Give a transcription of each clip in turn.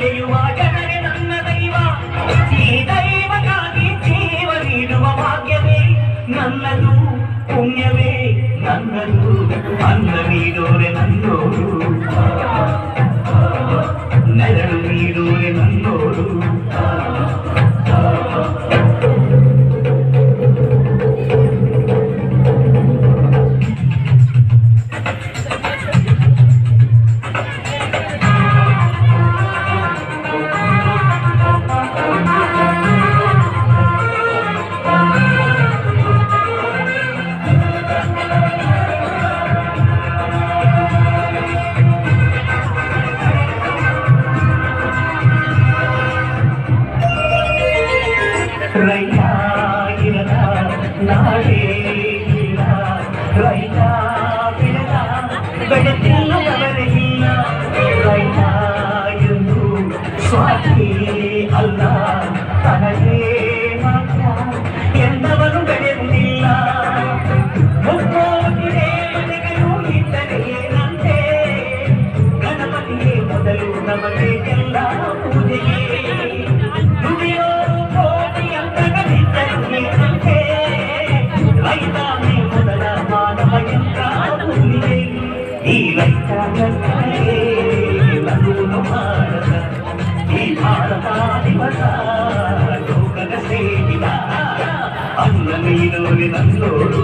ಬೆಳೆಯುವ ಜನರೇ ನನ್ನ ದೈವ. ಈ ದೈವಕ್ಕಾಗಿ ಜೀವ ನೀಡುವ ಭಾಗ್ಯವೇ ನನ್ನದು, ಪುಣ್ಯವೇ ನನ್ನದು. ಅನ್ನ ನೀಡೋರೆ ನನ್ನೋರು, ನೆರಳು ನೀಡೋರೆ ನನ್ನೋರು. ರೈತ ಇರದ ನಾಡೇ ಇಲ್ಲ, ರೈತ ಬೆಳೆದ ಬೆಳೆದಿಲ್ಲದವರೇ ಇಲ್ಲ. ರೈತ ಎಂದು ಸ್ವಾರ್ಥಿ ಅಲ್ಲ, ತನಗೇ ಮಾತ್ರ ಎಂದವನು ಬೆಳೆಯುವುದಿಲ್ಲ. ಮುಕ್ಕೋಟಿ ದೇವತೆಗಳು ಇದ್ದರೆ ಏನಂತೆ, ಗಣಪತಿಯೇ ಮೊದಲು ನಮಗೆ ಎಲ್ಲ ಪೂಜೆಗೆ. ಈ ರೈತ ನಗುವುದು ಭಾರತ, ಈ ಭಾರತ ದಿವಸ ಲೋಕದ ಸೇವಿದ. ಅನ್ನ ನೀಡೋರೆ ನನ್ನೋರು,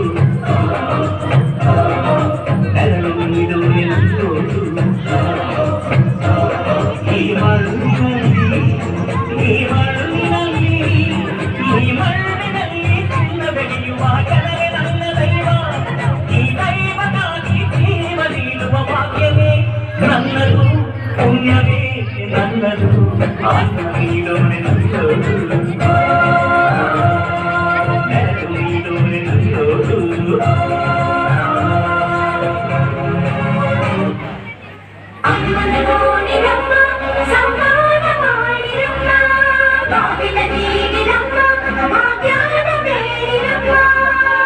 ನೆರಳು ನೀಡೋರೆ ನನ್ನೋರು. ಈ ಮಣ್ಣಿನಲ್ಲಿ ಈ ಮಣ್ಣಿನಲ್ಲಿ ಈ ಮಣ್ಣಿನಲ್ಲಿ ಚಿನ್ನ ಬೆಳೆಯುವ ಜನರೇ ನನ್ನ ದೈವ. ಈ ದೈವಕ್ಕಾಗಿ ಜೀವ ನೀಡುವ ಭಾಗ್ಯವೇ ನನ್ನದು, ಪುಣ್ಯವೇ ನನ್ನದು. ಅನ್ನ ನೀಡೋರೆ ನನ್ನೋರು, ನೆರಳು ನೀಡೋರೆ ನನ್ನೋರು.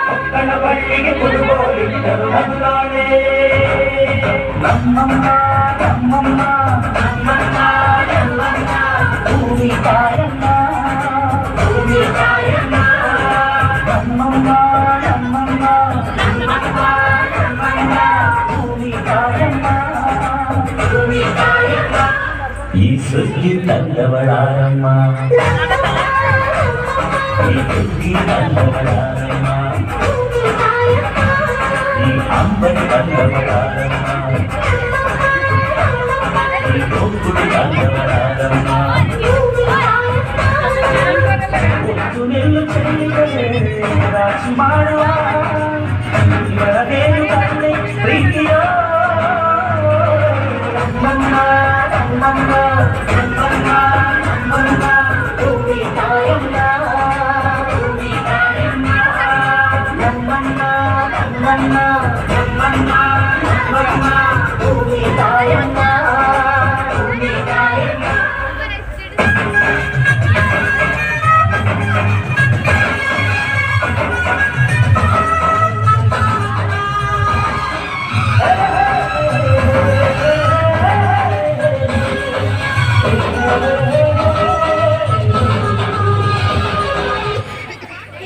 ಮಕ್ಕಳ ಬಳ್ಳಿಗೆ ಕುರುಗೋಲಿಟ್ಟರು ನಗುತ್ತಾಳೆ ನಮ್ಮಮ್ಮ ನಮ್ಮಮ್ಮ ನಮ್ಮಮ್ಮ ನಮ್ಮಮ್ಮ. ಭೂಮಿ ತಾಯಮ್ಮ ಭೂಮಿ ತಾಯಮ್ಮ, ನಮ್ಮಮ್ಮ ನಮ್ಮಮ್ಮ ನಮ್ಮಮ್ಮ ನಮ್ಮಮ್ಮ. ಭೂಮಿ ತಾಯಮ್ಮ ಭೂಮಿ ತಾಯಮ್ಮ. ಈ ಸುಗ್ಗಿ ತಂದವಳಾರಮ್ಮ, ಈ ಸುಗ್ಗಿ ತಂದವಳಾರಮ್ಮ, ಈ ಅಂಬರಿ ತಂದವಳಾರಮ್ಮ, ಈ ಗೋಕುಡಿ ತಂದವಳಾರಮ್ಮ. ಒತ್ತು ನಿಲ್ಲು ಚೆಲ್ಲಿದರೆ ರಾಶಿ ಮಾಡುವ ಇವರದೇನು ಕಣ್ಣೆ ಪ್ರೀತಿಯೋ. ನಮ್ಮಮ್ಮ ನಮ್ಮಮ್ಮ